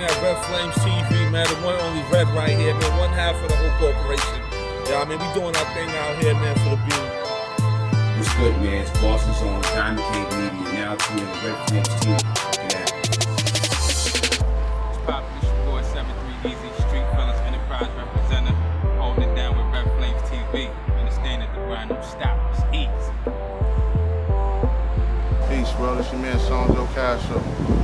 at REDFLAMEZ TV, man. The one and only Red right here, man. One half of the whole corporation. Yeah, I mean, we doing our thing out here, man, for the beat. What's good, man? It's Boston's own Diamondkave Media, now tweeting RFTV. Yeah. What's poppin'? It's your boy Seventhree EZ, Street Felons Enterprise representative, holding it down with REDFLAMEZ TV. Understand that the grind don't stop. It's easy. Peace, bro. This your man Sandro Castro.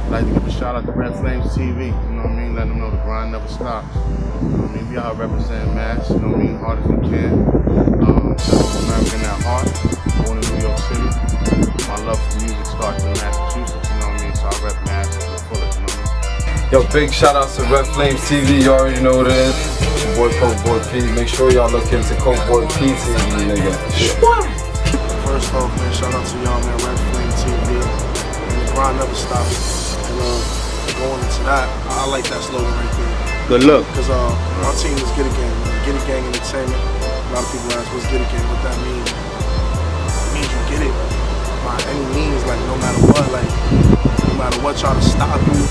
I'd like to give a shout out to REDFLAMEZ TV. You know what I mean? Let them know the grind never stops. You know what I mean? We out representing mass. You know what I mean? Hard as we can. American at heart. Born in New York City. My love for music starts in Massachusetts. You know what I mean? So I rep mass to the fullest. You know what I mean? Yo, big shout out to REDFLAMEZ TV. You already know what it is. It's your boy Cokeboy P. Make sure y'all look into Cokeboy P TV, nigga. First off, man, shout out to y'all, man, REDFLAMEZ TV. And the grind never stops. And going into that, I like that slogan right there. Good luck. Because our team is Get It Gang. Get It Gang Entertainment. A lot of people ask what's Get It Gang, what that means. It means you get it by any means, like no matter what, like no matter what y'all to stop you.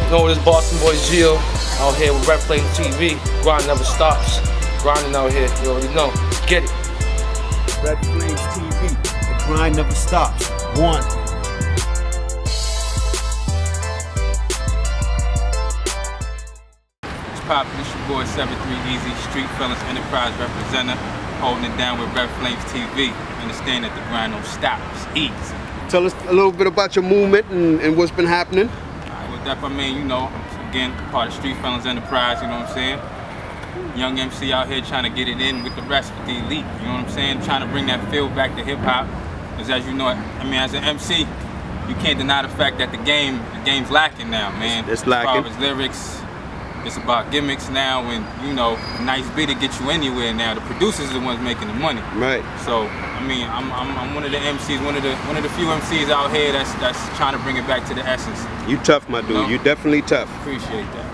No, this Bostonboy Geo out here with REDFLAMEZ TV. Grind never stops. Grinding out here, you already know. Get it. REDFLAMEZ TV. The grind never stops. One. What's poppin'? It's your boy Seventhree EZ, Street Felons Enterprise representative, holding it down with REDFLAMEZ TV. Understand that the grind don't stop. It's easy. Tell us a little bit about your movement and what's been happening. Alright, with that, I mean, you know, again, part of Street Felons Enterprise, you know what I'm saying? Young MC out here trying to get it in with the rest, with the elite, you know what I'm saying? Trying to bring that feel back to hip hop. Because as you know, I mean, as an MC, you can't deny the fact that the game's lacking now, man. It's lacking. As far as lyrics, it's about gimmicks now, and you know, a nice beat to get you anywhere now. The producers are the ones making the money. Right. So, I mean, I'm one of the MCs, one of the few MCs out here that's trying to bring it back to the essence. You tough, my dude. You know? You definitely tough. Appreciate that.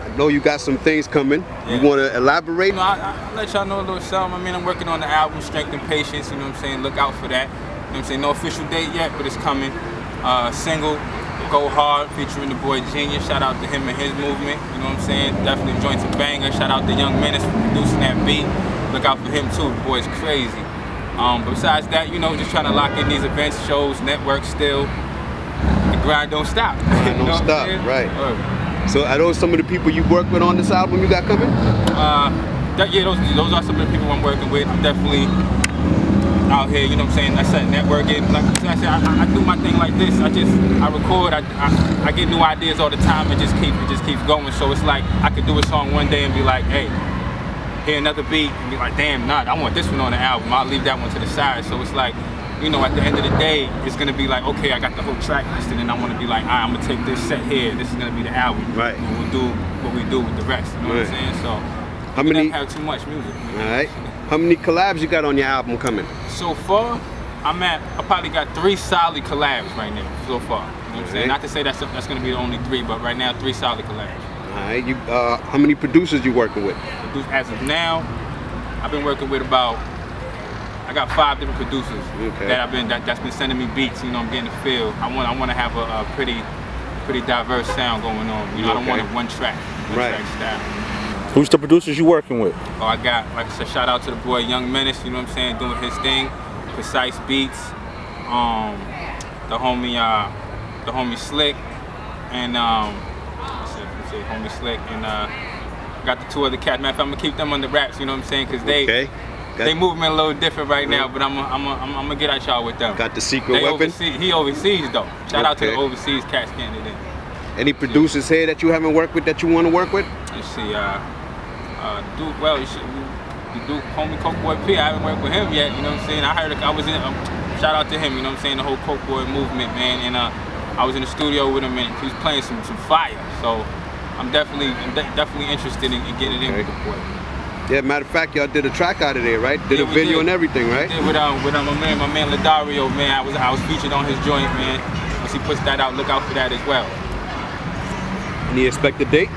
I know you got some things coming. Yeah. You want to elaborate? You know, I'll let y'all know a little something. I mean, I'm working on the album Strength and Patience, you know what I'm saying? Look out for that. You know what I'm saying? No official date yet, but it's coming. Single, Go Hard, featuring the boy Genius. Shout out to him and his movement, you know what I'm saying? Definitely joints a banger. Shout out to Young Menace for producing that beat. Look out for him too, the boy's crazy. But besides that, you know, just trying to lock in these events, shows, networks still. The grind don't stop. Grind don't stop, right. So are those some of the people you work with on this album you got coming? Yeah, those are some of the people I'm working with. I'm definitely out here, you know what I'm saying? I said networking. Like I said, I do my thing like this. I record. I get new ideas all the time. It just keeps going. So it's like I could do a song one day and be like, hey, hear another beat and be like, damn, nah, I want this one on the album. I'll leave that one to the side. So it's like, you know, at the end of the day, it's gonna be like, okay, I got the whole track listed, and I want to be like, all right, I'm gonna take this set here. This is gonna be the album. Right. And we'll do what we do with the rest. You know what I'm saying? So how many? We don't have too much music. All right. How many collabs you got on your album coming? So far, I probably got 3 solid collabs right now. So far. You know what I'm saying? Not to say that's gonna be the only 3, but right now 3 solid collabs. All right. You how many producers you working with? As of now, I've been working with I got 5 different producers that's been sending me beats. You know, I'm getting the feel. I want to have a pretty diverse sound going on. You know, I don't want a one track style. Who's the producers you working with? Oh, I got, like I said, shout out to the boy Young Menace. You know what I'm saying, doing his thing. Precise Beats. The homie Slick, and homie Slick, and got the 2 other cats. Matter of fact, I'm gonna keep them under wraps. You know what I'm saying, because they movement a little different right now, but I'm gonna get at y'all with them. Got the secret weapon? He overseas though. Shout out to the overseas cats getting it in. Any producers here that you haven't worked with that you want to work with? Let's see, homie Cokeboy P. I haven't worked with him yet, you know what I'm saying? I was in, shout out to him, you know what I'm saying, the whole Cokeboy movement, man, and I was in the studio with him and he was playing some fire, so I'm definitely interested in getting in with the boy. Yeah, matter of fact, y'all did a track out of there, right? Did a video and everything, right? We did with my man Ladario, man. I was featured on his joint, man. Once he puts that out, look out for that as well. Any expected date?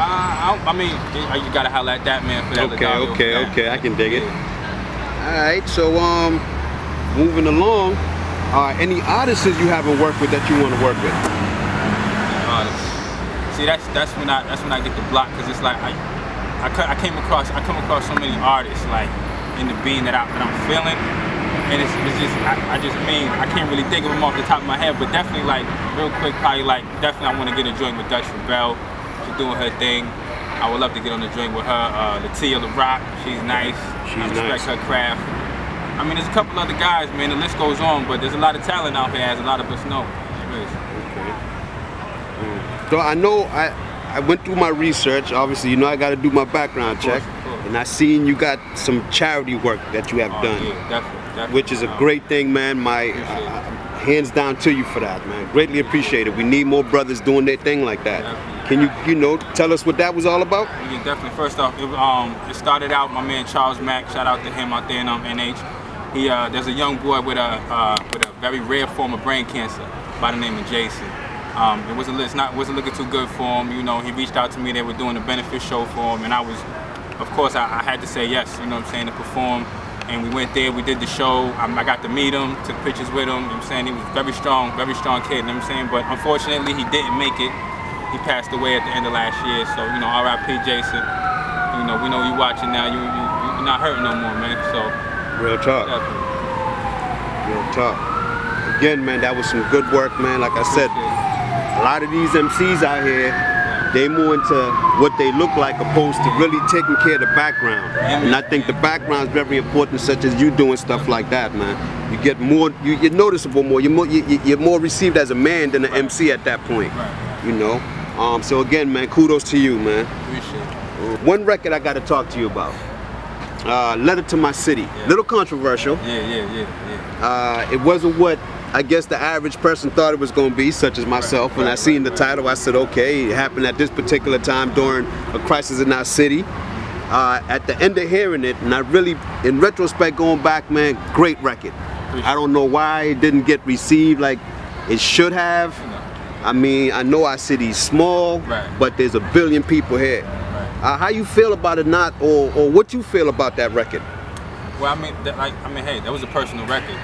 I mean, you gotta holler at that man for that. Okay, I can dig it. All right, so moving along, Any artists you haven't worked with that you want to work with? See, that's when I get the block, because it's like I come across so many artists like in the being that I'm feeling, and it's just I can't really think of them off the top of my head, but definitely like real quick, probably like definitely I want to get a joint with Dutch Rebel. She's doing her thing. I would love to get on the joint with her. Latia LaRock, she's nice. I respect her craft. I mean, there's a couple other guys, man. The list goes on, but there's a lot of talent out there, as a lot of us know. So I know I went through my research. Obviously, you know I got to do my background check, and I seen you got some charity work that you have done, yeah, definitely. Which is a great thing, man. My hands down to you for that, man. Greatly appreciate it. We need more brothers doing their thing like that. Can you know, tell us what that was all about? Yeah, definitely. First off, it started out, my man Charles Mack, shout out to him out there in NH. There's a young boy with a very rare form of brain cancer by the name of Jason. It wasn't looking too good for him. You know, he reached out to me. They were doing a benefit show for him, and I was, of course, I had to say yes. You know what I'm saying, to perform. And we went there. We did the show. I got to meet him, took pictures with him. You know what I'm saying, he was very strong kid. You know what I'm saying, but unfortunately, he didn't make it. He passed away at the end of last year. So you know, R.I.P. Jason. You know, we know you watching now. You're not hurting no more, man. So real talk. Definitely. Real talk. Again, man, that was some good work, man. Like I said, a lot of these MCs out here, they more into what they look like opposed to really taking care of the background. And I think the background is very important, such as you doing stuff like that, man. You get more, you're noticeable more. You're more received as a man than an MC at that point. You know. So again, man, kudos to you, man. Appreciate it. One record I got to talk to you about. Letter to My City. Little controversial. Yeah. It wasn't what I guess the average person thought it was going to be, such as myself. When I seen the title, I said, okay, it happened at this particular time during a crisis in our city. At the end of hearing it, and I really, in retrospect, going back, man, great record. I don't know why it didn't get received like it should have. I mean, I know our city's small, but there's a billion people here. How you feel about it, or what you feel about that record? Well, I mean, hey, that was a personal record.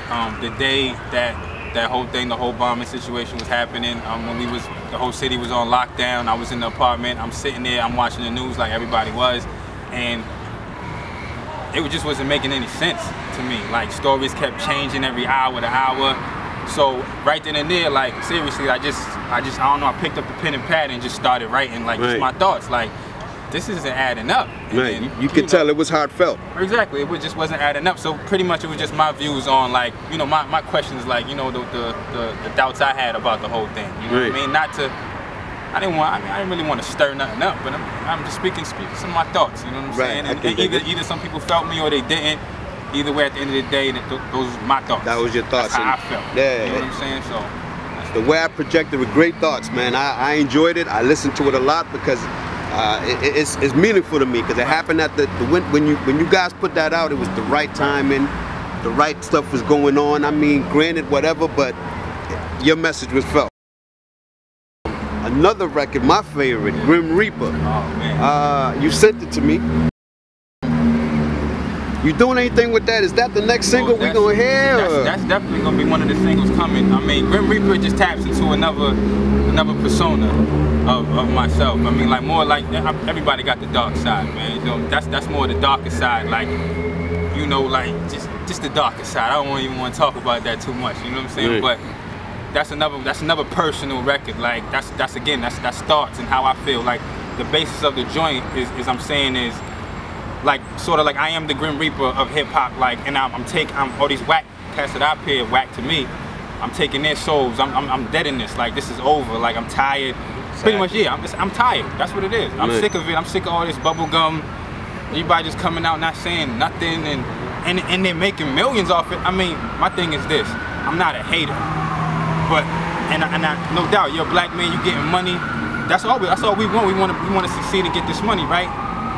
The day that whole thing, the whole bombing situation was happening, when the whole city was on lockdown, I was in the apartment, I'm sitting there, I'm watching the news like everybody was, and it just wasn't making any sense to me. Like, stories kept changing every hour to hour. So right then and there, like, seriously, I don't know, I picked up the pen and pad and just started writing, like, just my thoughts, like, this isn't adding up. Right, you could tell it was heartfelt. Exactly, it just wasn't adding up. So pretty much it was just my views on, like, you know, my questions, like, you know, the doubts I had about the whole thing. You know what I mean? Not to, I didn't really want to stir nothing up, but I'm just speaking some of my thoughts. You know what I'm saying? And either some people felt me or they didn't. Either way, at the end of the day, those were my thoughts. That was your thoughts. That's how I felt. Yeah. You know what I'm saying? So the way I projected with great thoughts, man. I enjoyed it. I listened to it a lot because it's meaningful to me, because it happened at when you guys put that out, it was the right timing, the right stuff was going on. I mean, granted, whatever, but your message was felt. Another record, my favorite, Grim Reaper. Oh man. You sent it to me. You doing anything with that? Is that the next single we gonna hear? That's definitely gonna be one of the singles coming. I mean, Grim Reaper just taps into another persona of myself. I mean, like, more like, everybody got the dark side, man. You know, that's more the darker side. Like, you know, like just the darker side. I don't even want to talk about that too much. You know what I'm saying? But that's another personal record. Like, that's thoughts and how I feel. Like, the basis of the joint is like, sort of like, I am the Grim Reaper of hip hop, like, and I'm all these whack cats that I appear whack to me, I'm taking their souls. I'm dead in this. Like, this is over. Like, I'm tired. Pretty much, yeah. I'm tired. That's what it is. I'm sick of it. I'm sick of all this bubble gum. Everybody just coming out not saying nothing, and they're making millions off it. I mean, my thing is this: I'm not a hater, but and no doubt, you're a black man. You getting money. That's all we want. We want to succeed and get this money, right?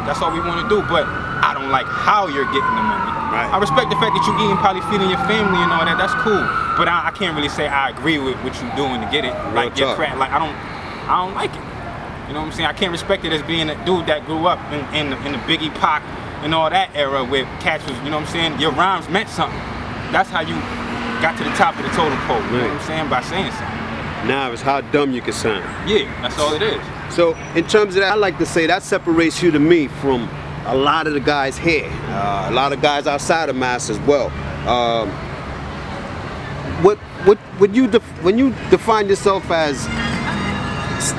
That's all we want to do, but I don't like how you're getting the money. Right. I respect the fact that you're eating, probably feeding your family and all that. That's cool, but I can't really say I agree with what you're doing to get it. Like, your crap. Like, I don't like it. You know what I'm saying? I can't respect it as being a dude that grew up in the Biggie Pac and all that era where cats was, you know what I'm saying? Your rhymes meant something. That's how you got to the top of the totem pole. You know what I'm saying? By saying something. Now it's how dumb you can sound. Yeah, that's all it is. So in terms of that, I like to say that separates you to me from a lot of the guys here, a lot of guys outside of Mass as well. When you define yourself as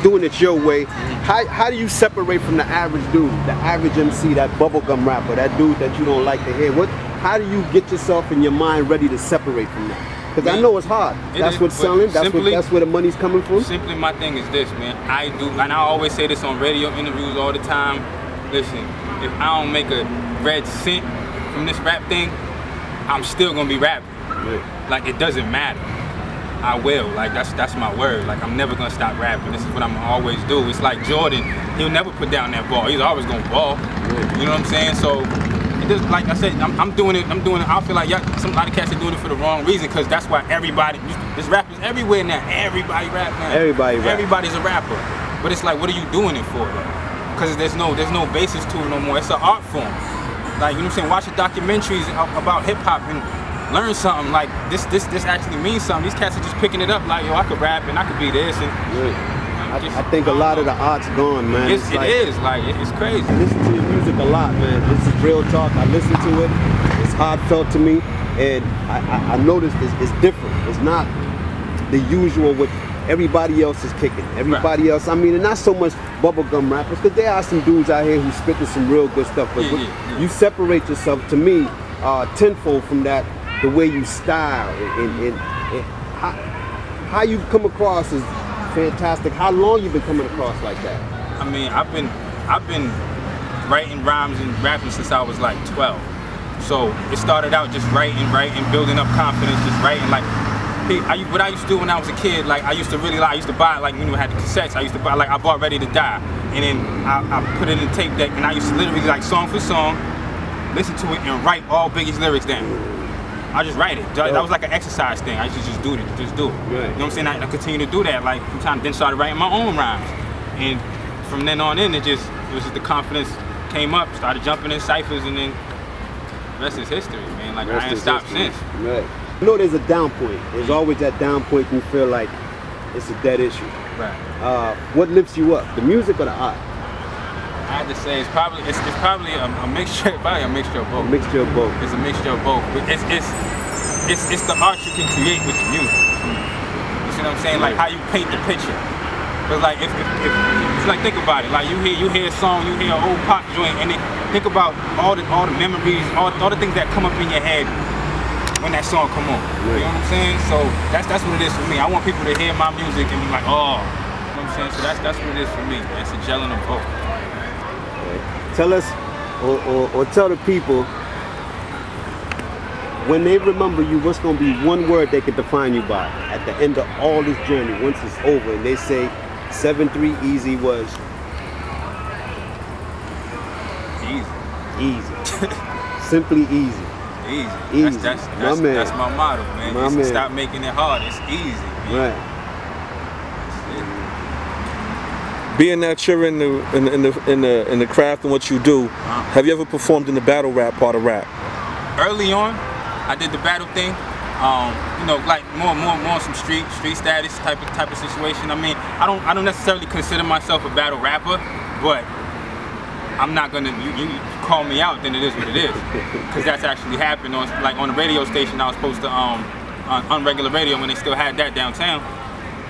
doing it your way, how do you separate from the average dude, the average MC, that bubblegum rapper, that dude that you don't like to hear? How do you get yourself in your mind ready to separate from that? Because I know it's hard. That's what's selling. That's where the money's coming from. Simply, my thing is this, man. I do, and I always say this on radio interviews all the time. Listen, if I don't make a red cent from this rap thing, I'm still gonna be rapping. Yeah. Like, it doesn't matter. I will. Like, that's my word. Like, I'm never gonna stop rapping. This is what I'm always do. It's like Jordan. He'll never put down that ball. He's always gonna ball. You know what I'm saying? So, just like I said, I'm doing it. I feel like a lot of cats are doing it for the wrong reason, because that's why everybody. There's rappers everywhere now. Everybody rap now. Everybody's a rapper. But it's like, what are you doing it for? Because there's no basis to it no more. It's an art form. Like, you know what I'm saying? Watch the documentaries about hip hop and learn something. Like, this actually means something. These cats are just picking it up like, yo, I could rap and I could be this. And I think a lot of the art's gone, man. It's crazy. I listen to your music a lot, man. This is real talk. I listen to it. It's heartfelt to me, and I noticed it's different. It's not the usual what everybody else is kicking. Everybody else, I mean, and not so much bubblegum rappers, because there are some dudes out here who spitting some real good stuff. But you separate yourself, to me, tenfold from that. The way you style and how you come across is fantastic. How long you been coming across like that? I mean, I've been writing rhymes and rapping since I was like 12. So it started out just writing, building up confidence, just writing. Like, what I used to do when I was a kid, like, I used to buy, like, when we had the cassettes, I bought Ready to Die, and then I put it in the tape deck, and I used to literally, like, song for song, listen to it and write all Biggie's lyrics down. I just write it. That was like an exercise thing. I used to just do it. Right. You know what I'm saying? I continue to do that. Like, from time, then started writing my own rhymes, and from then on in, it was just the confidence came up. Started jumping in ciphers, and then the rest is history, man. Like, I ain't stopped since. Right. You know, there's a down point. There's always that down point you feel like it's a dead issue. Right. What lifts you up, the music or the art? I had to say it's probably a mixture, probably a mixture of both. A mixture of both. It's a mixture of both. But it's the art you can create with your music. You see what I'm saying? Like, how you paint the picture. But like, if it's like, think about it. Like, you hear a song, you hear an old pop joint, and then think about all the memories, all the things that come up in your head when that song come on. You know what I'm saying? So that's what it is for me. I want people to hear my music and be like, oh, you know what I'm saying? So that's what it is for me. It's a gelling of both. Tell us, or tell the people, when they remember you, what's going to be one word they can define you by at the end of all this journey, once it's over, and they say Seventhree EZ was easy. Simply easy. Easy. That's my motto, man. Stop making it hard. It's easy, man. Right. Being that you're in the craft and what you do, have you ever performed in the battle rap part of rap? Early on, I did the battle thing. You know, like more some street status type of situation. I mean, I don't necessarily consider myself a battle rapper, but I'm not gonna. You call me out, then it is what it is, because that's actually happened on the radio station. I was supposed to on regular radio when they still had that downtown.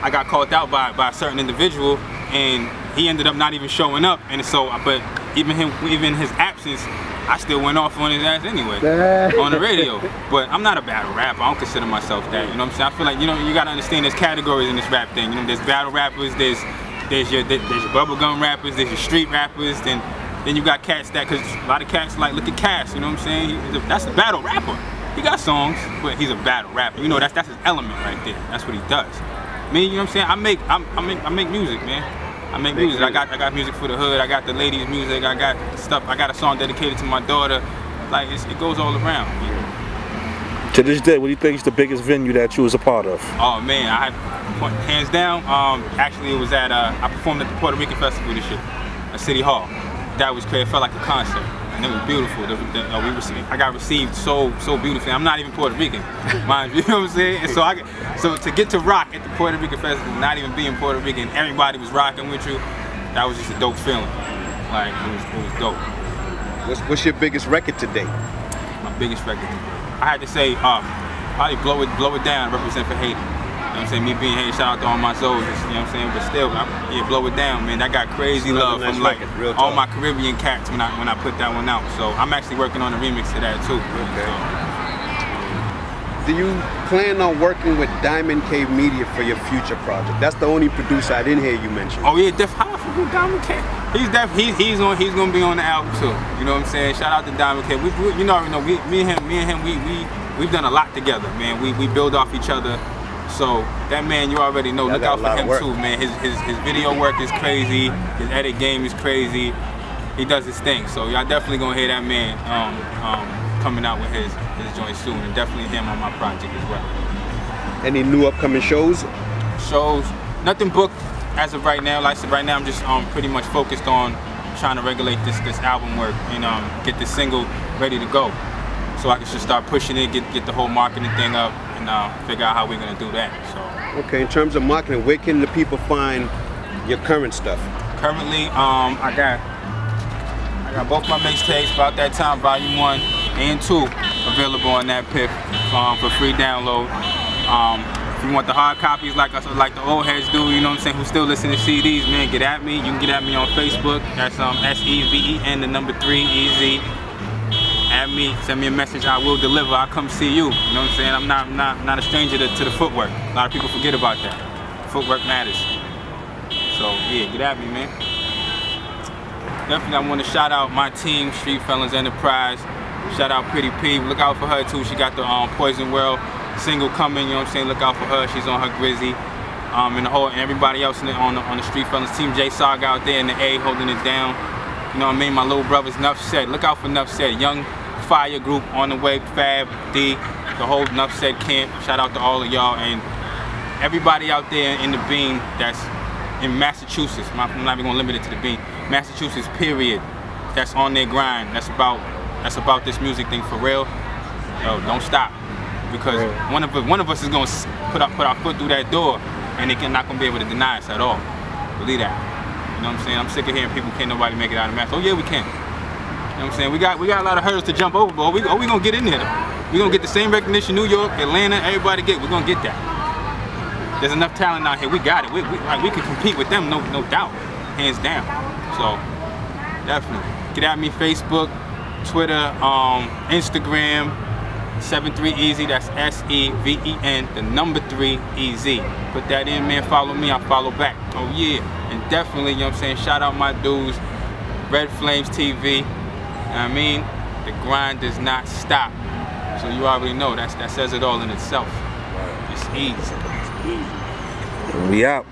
I got called out by a certain individual, and he ended up not even showing up. And so, but even his absence, I still went off on his ass anyway on the radio. But I'm not a battle rapper. I don't consider myself that. You know what I'm saying? I feel like, you know, you gotta understand there's categories in this rap thing. You know, there's battle rappers, there's your bubblegum rappers, there's your street rappers, then you got cats that, cause a lot of cats like, look at Cass. You know what I'm saying? That's a battle rapper. He got songs, but he's a battle rapper. You know, that's his element right there. That's what he does. Me, you know what I'm saying? I make music, man. I make music. I got music for the hood. I got the ladies' music. I got stuff. I got a song dedicated to my daughter. Like, it goes all around. Yeah. To this day, what do you think is the biggest venue that you was a part of? Oh man, hands down. Actually, it was at I performed at the Puerto Rican Festival this year, at City Hall. That was crazy. It felt like a concert. and it was beautiful. I got received so beautifully. I'm not even Puerto Rican, mind you, you know what I'm saying? And so to get to rock at the Puerto Rican festival, not even being Puerto Rican, everybody was rocking with you. That was just a dope feeling. Like it was dope. What's your biggest record to date? My biggest record. I had to say, probably blow it down, represent for Haiti. You know what I'm saying? Me being Haiti, shout out to all my soldiers. You know what I'm saying? But still, yeah, blow it down, man. That got crazy love from like all my Caribbean cats when I put that one out. So I'm actually working on a remix to that too. Okay. Do you plan on working with Diamondkave Media for your future project? That's the only producer I didn't hear you mention. Oh yeah, definitely Diamondkave. He's gonna be on the album too. You know what I'm saying? Shout out to Diamondkave. You know, me and him, we've done a lot together, man. We build off each other. So that man, you already know. Look out for him too, man. His video work is crazy. His edit game is crazy. He does his thing. So y'all definitely gonna hear that man coming out with his joint soon, and definitely him on my project as well. Any new upcoming shows? Shows, nothing booked as of right now. Like I said, right now I'm just pretty much focused on trying to regulate this album work and get this single ready to go, so I can just start pushing it, get the whole marketing thing up, and figure out how we're gonna do that. So. Okay, in terms of marketing, where can the people find your current stuff? Currently, I got both my mixtapes, About That Time, Volume 1 and 2, available on that PIF for free download. If you want the hard copies like the old heads do, you know what I'm saying, who still listen to CDs, man, get at me. You can get at me on Facebook. That's SEVEN3 EZ. Add me, send me a message, I will deliver. I'll come see you. You know what I'm saying? I'm not a stranger to the footwork. A lot of people forget about that. Footwork matters. So yeah, get at me, man. Definitely I want to shout out my team, Street Felons Enterprise. Shout out Pretty P. Look out for her too. She got the Poison World single coming, you know what I'm saying? Look out for her. She's on her Grizzy. And everybody else on the Street Felons team. J Saga out there in the A holding it down. You know what I mean? My little brothers, Nuff Said. Look out for Nuff Said. Young Fire Group on the way. Fab, D, the whole Nuff Said camp. Shout out to all of y'all and everybody out there in the Bean that's in Massachusetts. I'm not even gonna limit it to the Bean. Massachusetts, period. That's on their grind. That's about this music thing for real. Yo, don't stop, because one of us is gonna put our foot through that door, and they're not gonna be able to deny us at all. Believe that. You know what I'm saying? I'm sick of hearing people can't nobody make it out of Mass. Oh yeah, we can. You know what I'm saying? We got a lot of hurdles to jump over, but we gonna get in there though. We gonna get the same recognition New York, Atlanta, everybody get. We're gonna get that. There's enough talent out here. We got it. We can compete with them, no doubt, hands down. So definitely get at me. Facebook, Twitter, Instagram, Seventhree EZ. That's SEVEN, the number 3 EZ. Put that in, man. Follow me. I follow back. Oh yeah. And definitely, you know what I'm saying, shout out my dudes, REDFLAMEZ TV. You know what I mean? The grind does not stop. So you already know that says it all in itself. It's easy. We out.